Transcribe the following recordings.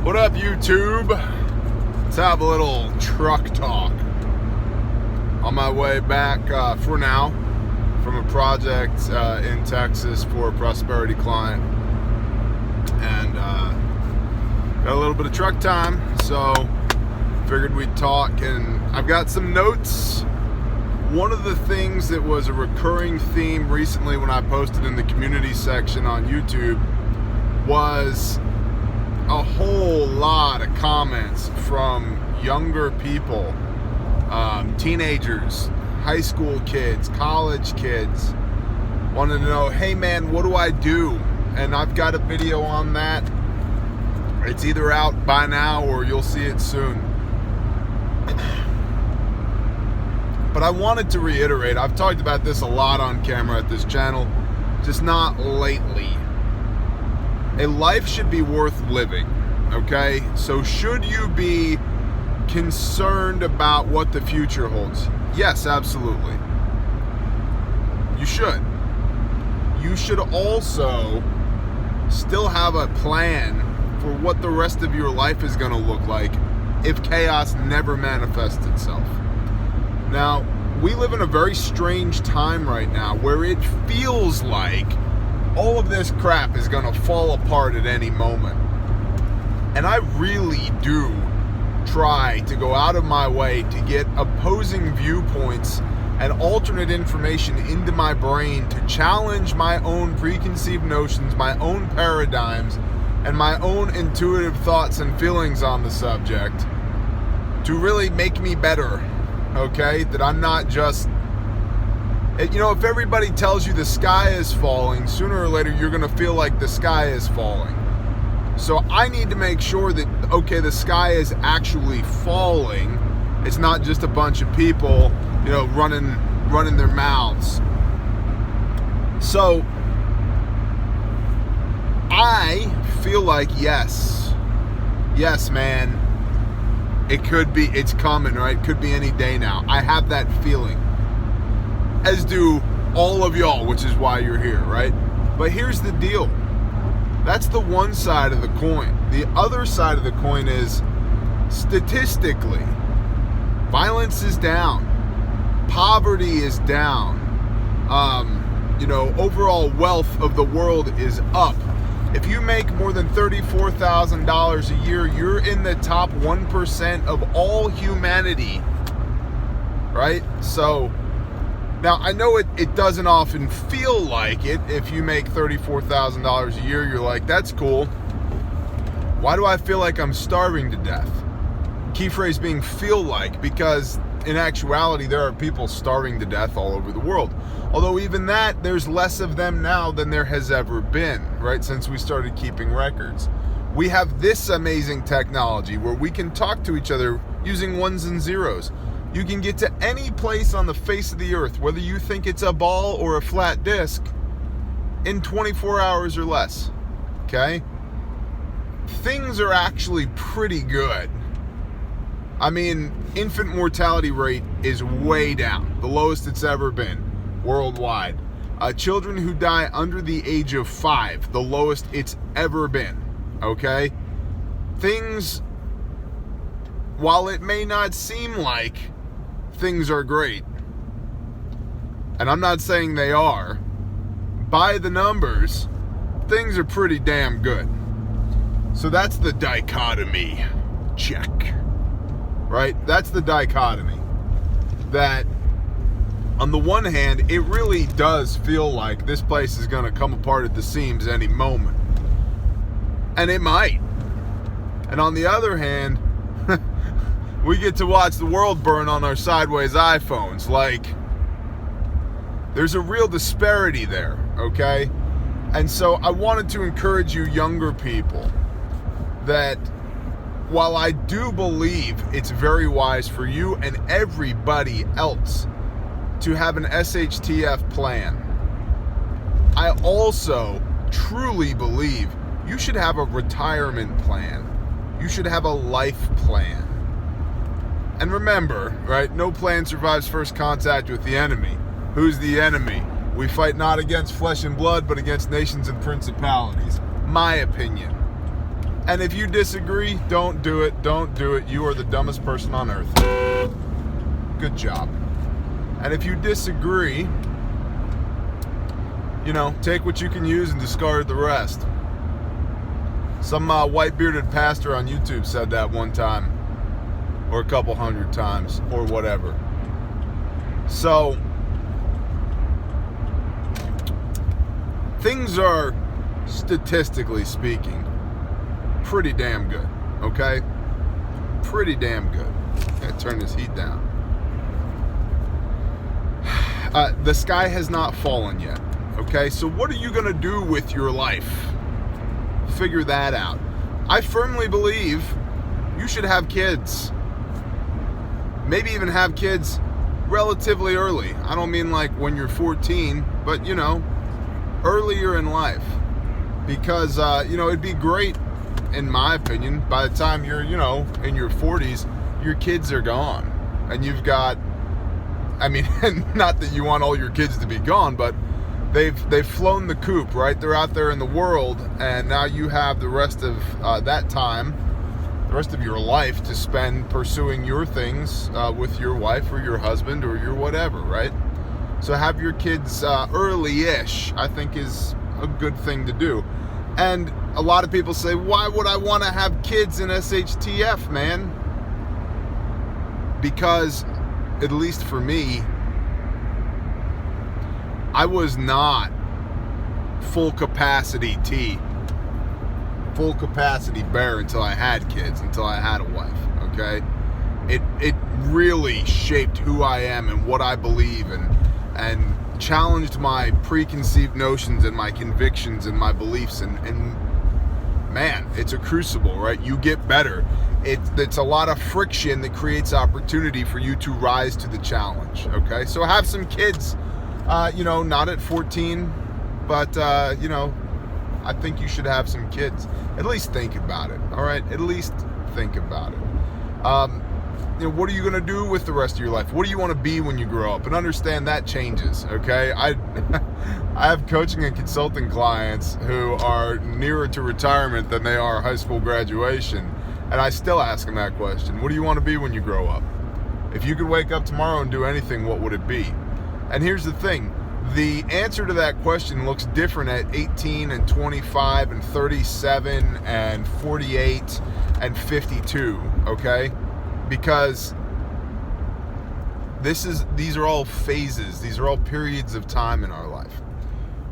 What up, YouTube? Let's have a little truck talk. On my way back for now from a project in Texas for a prosperity client, and got a little bit of truck time, so figured we'd talk. And I've got some notes. One of the things that was a recurring theme recently when I posted in the community section on YouTube was a whole lot of comments from younger people, teenagers, high school kids, college kids, wanted to know, hey man, what do I do? And I've got a video on that. It's either out by now or you'll see it soon. But I wanted to reiterate, I've talked about this a lot on camera at this channel, just not lately. A life should be worth living, okay? So should you be concerned about what the future holds? Yes, absolutely. You should. You should also still have a plan for what the rest of your life is going to look like if chaos never manifests itself. Now, we live in a very strange time right now where it feels like all of this crap is going to fall apart at any moment. And I really do try to go out of my way to get opposing viewpoints and alternate information into my brain to challenge my own preconceived notions, my own paradigms, and my own intuitive thoughts and feelings on the subject to really make me better, okay? That I'm not just... You know, if everybody tells you the sky is falling, sooner or later you're going to feel like the sky is falling. So I need to make sure that, okay, the sky is actually falling. It's not just a bunch of people, you know, running their mouths. So I feel like, yes, man, it's coming, right? It could be any day now. I have that feeling. As do all of y'all, which is why you're here, right? But here's the deal. That's the one side of the coin. The other side of the coin is, statistically, violence is down. Poverty is down. Overall wealth of the world is up. If you make more than $34,000 a year, you're in the top 1% of all humanity, right? So... Now, I know it doesn't often feel like it. If you make $34,000 a year, you're like, that's cool. Why do I feel like I'm starving to death? Key phrase being feel like, because in actuality, there are people starving to death all over the world. Although even that, there's less of them now than there has ever been, right? Since we started keeping records. We have this amazing technology where we can talk to each other using ones and zeros. You can get to any place on the face of the earth, whether you think it's a ball or a flat disc, in 24 hours or less, okay? Things are actually pretty good. I mean, infant mortality rate is way down, the lowest it's ever been worldwide. Children who die under the age of 5, the lowest it's ever been, okay? Things, while it may not seem like things are great, and I'm not saying they are, by the numbers, things are pretty damn good. So that's the dichotomy. Check. Right? That's the dichotomy. That, on the one hand, it really does feel like this place is going to come apart at the seams any moment. And it might. And on the other hand, we get to watch the world burn on our sideways iPhones. Like, there's a real disparity there, okay? And so I wanted to encourage you younger people that while I do believe it's very wise for you and everybody else to have an SHTF plan, I also truly believe you should have a retirement plan. You should have a life plan. And remember, right, no plan survives first contact with the enemy. Who's the enemy? We fight not against flesh and blood, but against nations and principalities. My opinion. And if you disagree, don't do it. Don't do it. You are the dumbest person on earth. Good job. And if you disagree, take what you can use and discard the rest. Some white bearded pastor on YouTube said that one time, or a couple hundred times, or whatever. So, things are, statistically speaking, pretty damn good, okay? Pretty damn good. Gotta turn this heat down. The sky has not fallen yet, okay? So what are you gonna do with your life? Figure that out. I firmly believe you should have kids. Maybe even have kids relatively early. I don't mean like when you're 14, but earlier in life. Because, it'd be great, in my opinion, by the time you're, in your 40s, your kids are gone. And you've got, not that you want all your kids to be gone, but they've flown the coop, right? They're out there in the world, and now you have the rest of that time, the rest of your life to spend pursuing your things with your wife or your husband or your whatever, right? So have your kids early-ish, I think, is a good thing to do. And a lot of people say, why would I want to have kids in SHTF, man? Because, at least for me, I was not full capacity full capacity bear until I had kids, until I had a wife, okay? It really shaped who I am and what I believe and challenged my preconceived notions and my convictions and my beliefs and man, it's a crucible, right? You get better. It's a lot of friction that creates opportunity for you to rise to the challenge, okay? So have some kids, not at 14, but, I think you should have some kids. At least think about it, all right? At least think about it. What are you going to do with the rest of your life? What do you want to be when you grow up? And understand that changes, okay? I have coaching and consulting clients who are nearer to retirement than they are high school graduation. And I still ask them that question. What do you want to be when you grow up? If you could wake up tomorrow and do anything, what would it be? And here's the thing. The answer to that question looks different at 18 and 25 and 37 and 48 and 52, okay? Because these are all phases. These are all periods of time in our life.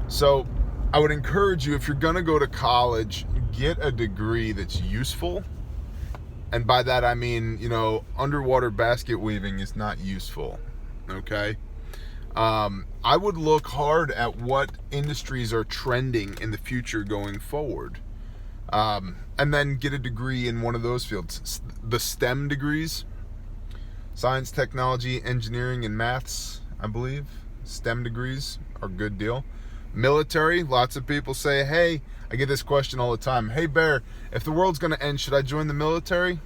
So I would encourage you, if you're going to go to college, get a degree that's useful. And by that I mean, underwater basket weaving is not useful, okay? I would look hard at what industries are trending in the future going forward. And then get a degree in one of those fields. The STEM degrees, science, technology, engineering, and maths, I believe. STEM degrees are a good deal. Military, lots of people say, hey, I get this question all the time. Hey, Bear, if the world's going to end, should I join the military?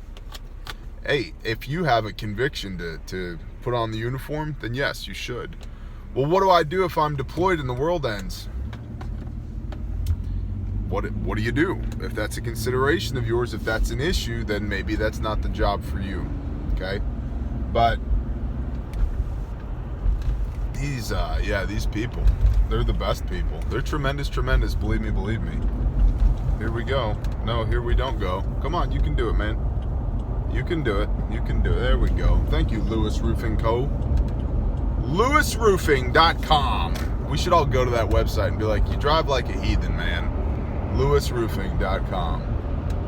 Hey, if you have a conviction to put on the uniform, then yes, you should. Well, what do I do if I'm deployed and the world ends? What do you do? If that's a consideration of yours, if that's an issue, then maybe that's not the job for you, okay? But these people, they're the best people. They're tremendous, believe me. Here we go. No, here we don't go. Come on, you can do it, man. You can do it. There we go. Thank you, Lewis Roofing Co. LewisRoofing.com. We should all go to that website and be like, you drive like a heathen, man. LewisRoofing.com.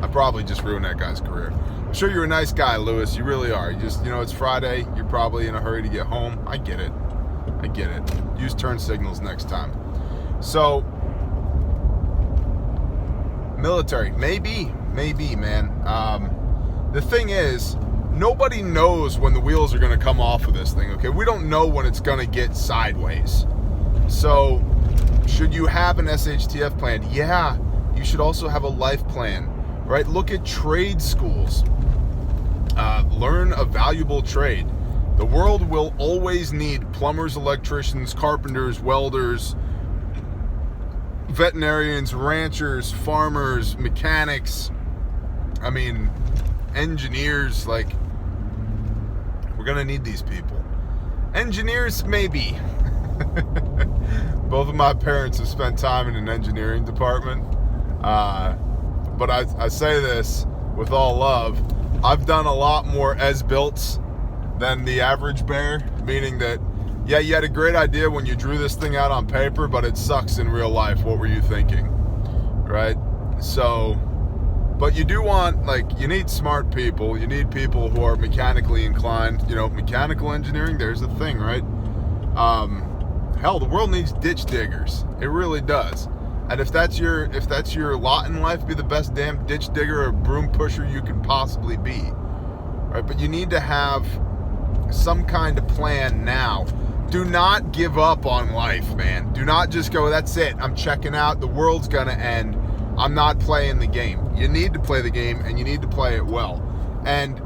I probably just ruined that guy's career. I'm sure you're a nice guy, Lewis. You really are. You just, it's Friday. You're probably in a hurry to get home. I get it. Use turn signals next time. So, military. Maybe, man. The thing is, nobody knows when the wheels are going to come off of this thing, okay? We don't know when it's going to get sideways. So, should you have an SHTF plan? Yeah. You should also have a life plan, right? Look at trade schools. Learn a valuable trade. The world will always need plumbers, electricians, carpenters, welders, veterinarians, ranchers, farmers, mechanics, I mean, engineers, like, we're going to need these people. Engineers, maybe. Both of my parents have spent time in an engineering department. But I say this with all love. I've done a lot more as-builts than the average bear, meaning that, yeah, you had a great idea when you drew this thing out on paper, but it sucks in real life. What were you thinking? Right? So, but you do want, like, you need smart people. You need people who are mechanically inclined. You know, mechanical engineering, there's the thing, right? Hell, the world needs ditch diggers. It really does. And if that's your lot in life, be the best damn ditch digger or broom pusher you can possibly be. Right? But you need to have some kind of plan now. Do not give up on life, man. Do not just go, that's it, I'm checking out, the world's gonna end, I'm not playing the game. You need to play the game, and you need to play it well. And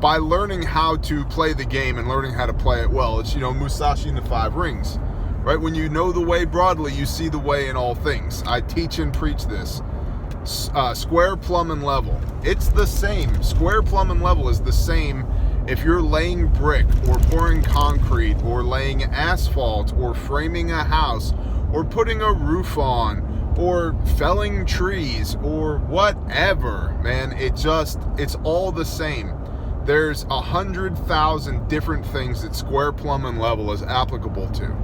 by learning how to play the game and learning how to play it well, it's, you know, Musashi and the Five Rings. Right? When you know the way broadly, you see the way in all things. I teach and preach this. Square, plumb, and level. It's the same. Square, plumb, and level is the same if you're laying brick or pouring concrete or laying asphalt or framing a house or putting a roof on or felling trees or whatever, man. It's all the same. There's 100,000 different things that square, plumb, and level is applicable to.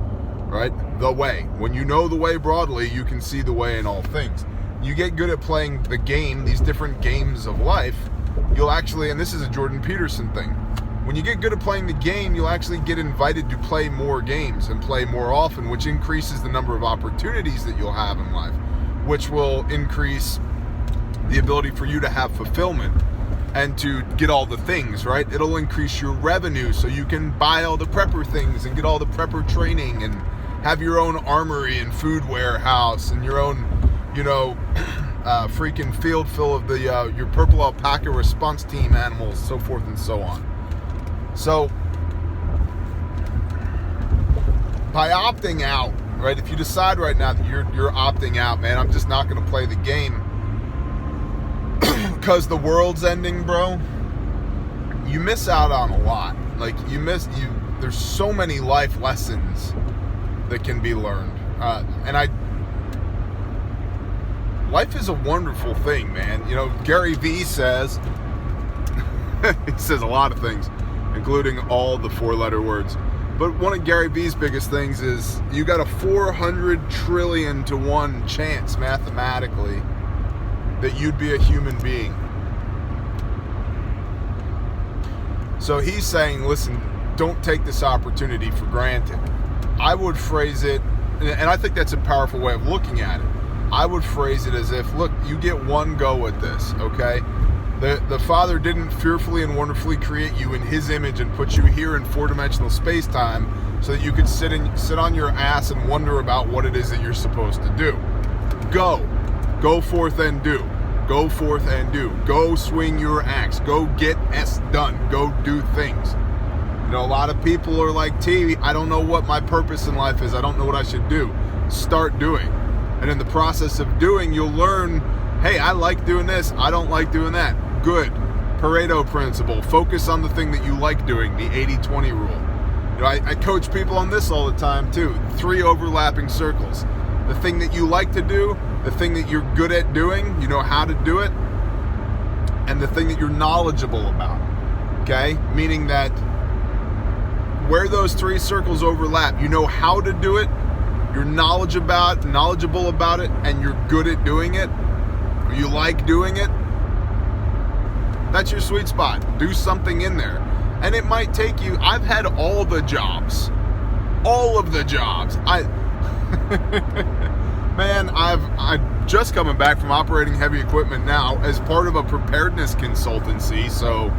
Right? The way. When you know the way broadly, you can see the way in all things. You get good at playing the game, these different games of life, you'll actually, and this is a Jordan Peterson thing, when you get good at playing the game, you'll actually get invited to play more games and play more often, which increases the number of opportunities that you'll have in life, which will increase the ability for you to have fulfillment and to get all the things, right? It'll increase your revenue so you can buy all the prepper things and get all the prepper training and have your own armory and food warehouse and your own, you know, freaking field full of the your purple alpaca response team animals, so forth and so on. So, by opting out, right? If you decide right now that you're opting out, man, I'm just not going to play the game because the world's ending, bro. You miss out on a lot. Like there's so many life lessons that can be learned, life is a wonderful thing, man. You know, Gary Vee says, he says a lot of things, including all the 4-letter words, but one of Gary Vee's biggest things is you got a 400 trillion to 1 chance mathematically that you'd be a human being. So he's saying, listen, don't take this opportunity for granted. I would phrase it, and I think that's a powerful way of looking at it. I would phrase it as if, look, you get one go at this, okay? The Father didn't fearfully and wonderfully create you in His image and put you here in 4-dimensional space-time so that you could sit on your ass and wonder about what it is that you're supposed to do. Go forth and do. Go forth and do. Go swing your axe. Go get S done. Go do things. You know, a lot of people are like, T, I don't know what my purpose in life is. I don't know what I should do. Start doing. And in the process of doing, you'll learn, hey, I like doing this. I don't like doing that. Good. Pareto principle. Focus on the thing that you like doing, the 80-20 rule. You know, I coach people on this all the time, too. 3 overlapping circles. The thing that you like to do, the thing that you're good at doing, you know how to do it, and the thing that you're knowledgeable about. Okay? Meaning that where those 3 circles overlap, you know how to do it, you're knowledgeable about it, and you're good at doing it, or you like doing it. That's your sweet spot. Do something in there. And it might take you, I've had all the jobs. All of the jobs. Man, I'm just coming back from operating heavy equipment now as part of a preparedness consultancy. So,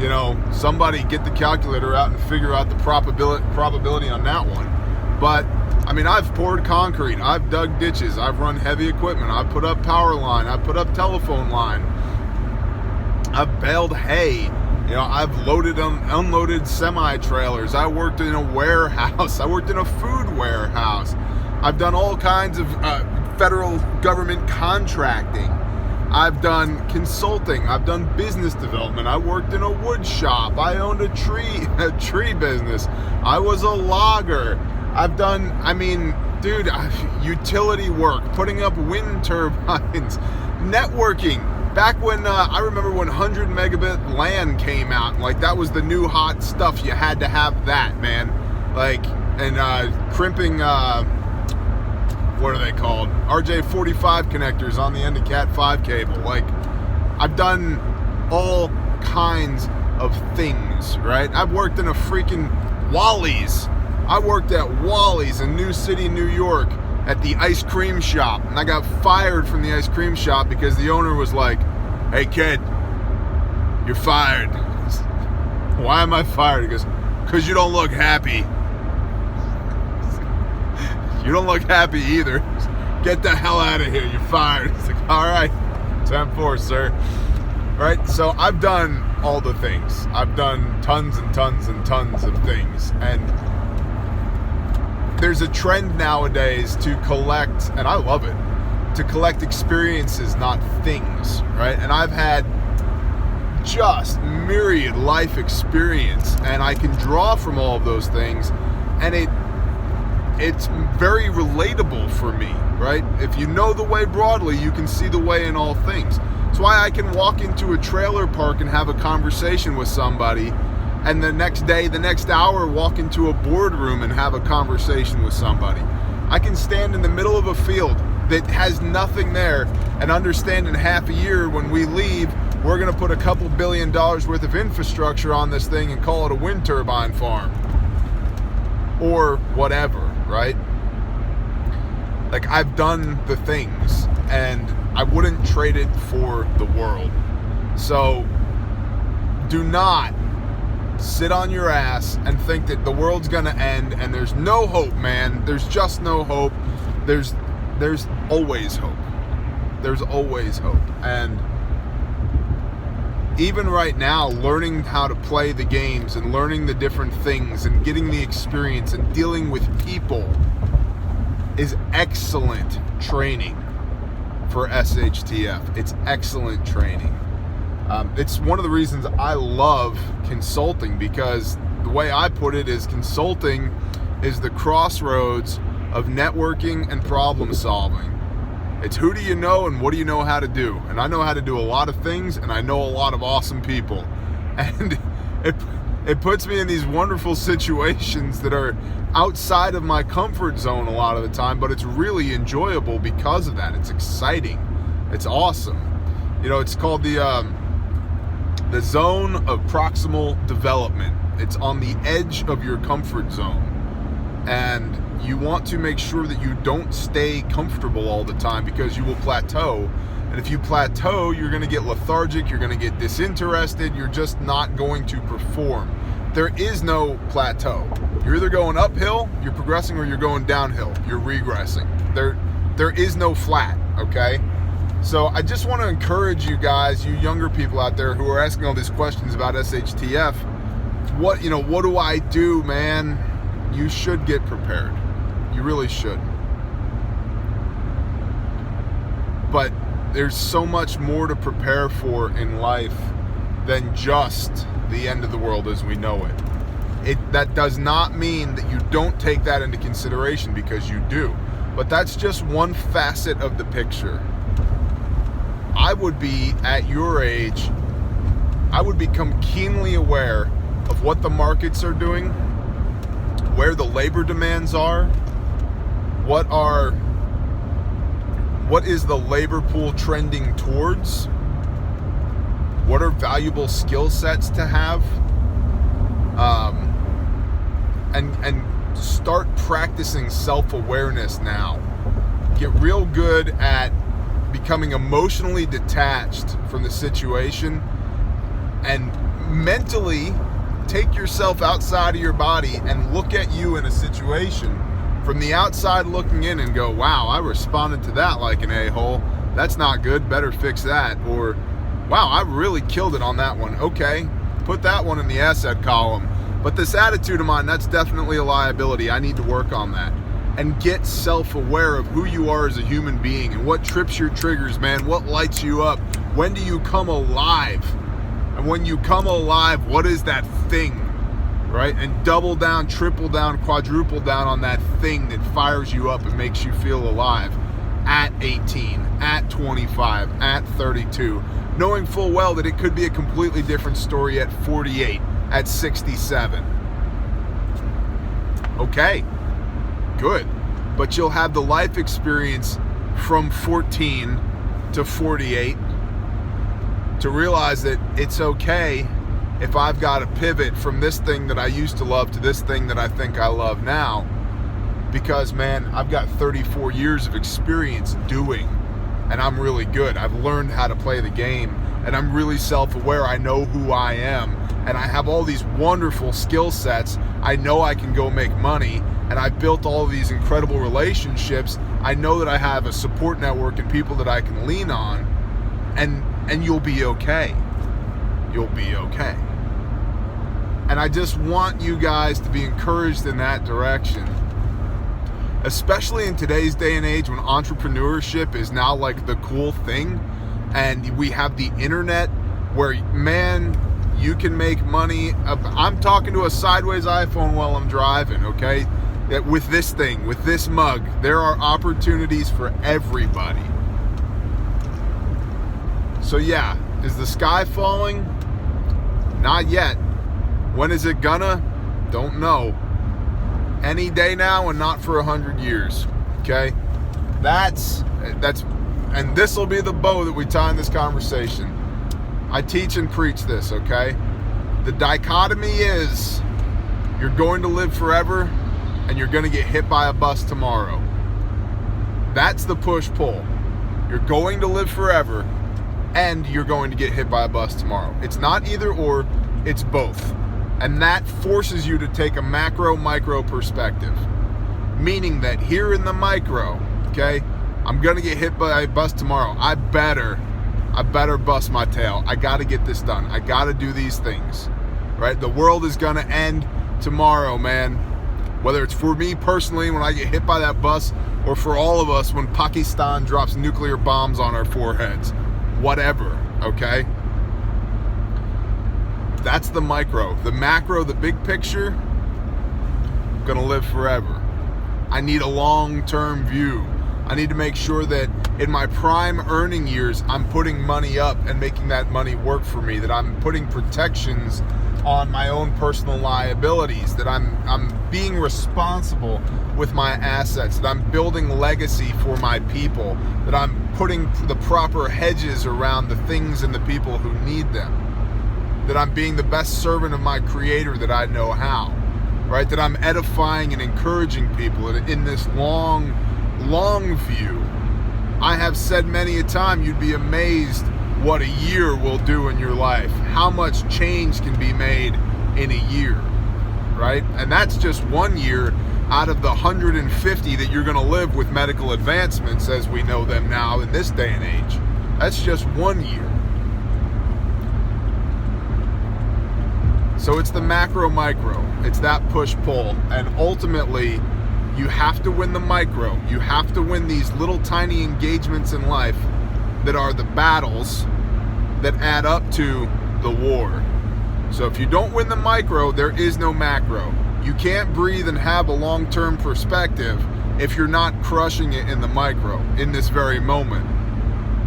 you know, somebody get the calculator out and figure out the probability on that one. But, I mean, I've poured concrete, I've dug ditches, I've run heavy equipment, I've put up power line, I've put up telephone line, I've baled hay, you know, I've loaded and unloaded semi-trailers, I worked in a warehouse, I worked in a food warehouse, I've done all kinds of federal government contracting, I've done consulting. I've done business development. I worked in a wood shop. I owned a tree business. I was a logger. I've done, dude, utility work, putting up wind turbines, networking. Back when, I remember when 100 megabit LAN came out, like that was the new hot stuff. You had to have that, man. Like, and crimping, what are they called? RJ45 connectors on the end of Cat5 cable. Like, I've done all kinds of things, right? I've worked in a freaking Wally's. I worked at Wally's in New City, New York at the ice cream shop. And I got fired from the ice cream shop because the owner was like, "Hey kid, you're fired." "Why am I fired?" He goes, "Because you don't look happy." "You don't look happy either. Get the hell out of here. You're fired." It's like, all right, 10-4, sir. Right? So I've done all the things. I've done tons and tons and tons of things. And there's a trend nowadays to collect, and I love it, to collect experiences, not things, right? And I've had just myriad life experience, and I can draw from all of those things, and it's very relatable for me, right? If you know the way broadly, you can see the way in all things. That's why I can walk into a trailer park and have a conversation with somebody, and the next day, the next hour, walk into a boardroom and have a conversation with somebody. I can stand in the middle of a field that has nothing there and understand in half a year when we leave, we're gonna put a couple $2 billion worth of infrastructure on this thing and call it a wind turbine farm. Or whatever, right? Like, I've done the things and I wouldn't trade it for the world. So do not sit on your ass and think that the world's gonna end and there's no hope, man. There's just no hope. There's always hope. There's always hope. And even right now, learning how to play the games and learning the different things and getting the experience and dealing with people is excellent training for SHTF. It's excellent training. It's one of the reasons I love consulting, because the way I put it is consulting is the crossroads of networking and problem solving. It's who do you know and what do you know how to do? And I know how to do a lot of things, and I know a lot of awesome people. And it puts me in these wonderful situations that are outside of my comfort zone a lot of the time, but it's really enjoyable because of that. It's exciting. It's awesome. You know, it's called the zone of proximal development. It's on the edge of your comfort zone. And you want to make sure that you don't stay comfortable all the time, because you will plateau. And if you plateau, you're going to get lethargic, you're going to get disinterested, you're just not going to perform. There is no plateau. You're either going uphill, you're progressing, or you're going downhill, you're regressing. There is no flat, okay? So I just want to encourage you guys, you younger people out there who are asking all these questions about SHTF, what do I do, man? You should get prepared. You really should. But there's so much more to prepare for in life than just the end of the world as we know it. That does not mean that you don't take that into consideration, because you do. But that's just one facet of the picture. I would be, at your age, I would become keenly aware of what the markets are doing, where the labor demands are, what is the labor pool trending towards, what are valuable skill sets to have, and start practicing self-awareness now. Get real good at becoming emotionally detached from the situation, and mentally take yourself outside of your body and look at you in a situation from the outside looking in and go, wow, I responded to that like an a-hole. That's not good. Better fix that. Or, wow, I really killed it on that one. Okay, put that one in the asset column. But this attitude of mine, that's definitely a liability. I need to work on that. and get self-aware of who you are as a human being and what trips your triggers, man. What lights you up? When do you come alive? And when you come alive, what is that thing, right? And double down, triple down, quadruple down on that thing that fires you up and makes you feel alive at 18, at 25, at 32, knowing full well that it could be a completely different story at 48, at 67. Okay, good. But you'll have the life experience from 14 to 48 to realize that it's okay if I've got to pivot from this thing that I used to love to this thing that I think I love now. Because, man, I've got 34 years of experience doing, and I'm really good. I've learned how to play the game, and I'm really self-aware. I know who I am, and I have all these wonderful skill sets. I know I can go make money, and I've built all of these incredible relationships. I know that I have a support network and people that I can lean on, and you'll be okay. You'll be okay. And I just want you guys to be encouraged in that direction. Especially in today's day and age when entrepreneurship is now like the cool thing, and we have the internet where, man, you can make money. I'm talking to a sideways iPhone while I'm driving, okay? That with this thing, with this mug, there are opportunities for everybody. So yeah, is the sky falling? Not yet. When is it gonna? Don't know. Any day now, and not for 100 years. Okay, that's, and this will be the bow that we tie in this conversation. I teach and preach this. Okay, the dichotomy is you're going to live forever, and you're going to get hit by a bus tomorrow. That's the push-pull. You're going to live forever, and you're going to get hit by a bus tomorrow. It's not either or, it's both. And that forces you to take a macro-micro perspective. Meaning that here in the micro, okay, I'm going to get hit by a bus tomorrow. I better bust my tail. I got to get this done. I got to do these things, right? The world is going to end tomorrow, man. Whether it's for me personally when I get hit by that bus, or for all of us when Pakistan drops nuclear bombs on our foreheads. Whatever, okay? That's the micro. The macro, the big picture, I'm gonna live forever. I need a long-term view. I need to make sure that in my prime earning years, I'm putting money up and making that money work for me, that I'm putting protections on my own personal liabilities, that I'm being responsible with my assets, that I'm building legacy for my people, that I'm putting the proper hedges around the things and the people who need them, that I'm being the best servant of my Creator that I know how, right? That I'm edifying and encouraging people in this long view. I have said many a time, you'd be amazed what a year will do in your life, how much change can be made in a year, right? And that's just 1 year out of the 150 that you're going to live with medical advancements as we know them now in this day and age. That's just 1 year. So it's the macro-micro. It's that push-pull. And ultimately, you have to win the micro. You have to win these little tiny engagements in life that are the battles that add up to the war. So if you don't win the micro, there is no macro. You can't breathe and have a long-term perspective if you're not crushing it in the micro, in this very moment.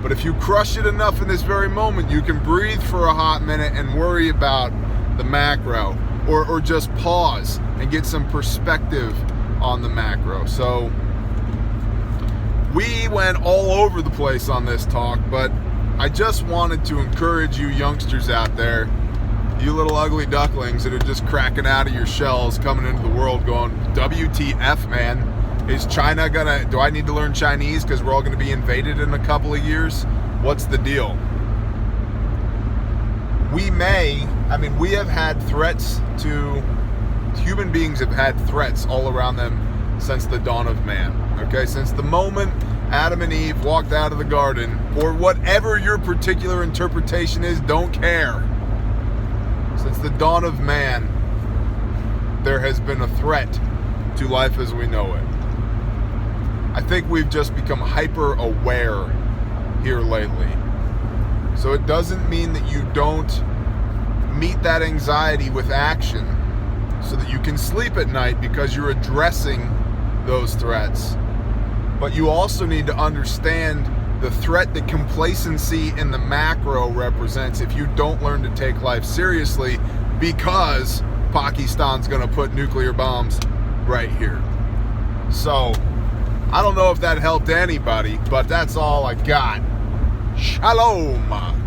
But if you crush it enough in this very moment, you can breathe for a hot minute and worry about the macro, or just pause and get some perspective on the macro. So we went all over the place on this talk, but I just wanted to encourage you youngsters out there, you little ugly ducklings that are just cracking out of your shells coming into the world going, WTF, man? Is China gonna, do I need to learn Chinese because we're all gonna be invaded in a couple of years? What's the deal? We have had threats to, human beings have had threats all around them since the dawn of man, okay? Since the moment Adam and Eve walked out of the garden, or whatever your particular interpretation is, don't care. Since the dawn of man, there has been a threat to life as we know it. I think we've just become hyper aware here lately. So it doesn't mean that you don't meet that anxiety with action so that you can sleep at night because you're addressing those threats. But you also need to understand the threat that complacency in the macro represents if you don't learn to take life seriously, because Pakistan's going to put nuclear bombs right here. So I don't know if that helped anybody, but that's all I got. Shalom.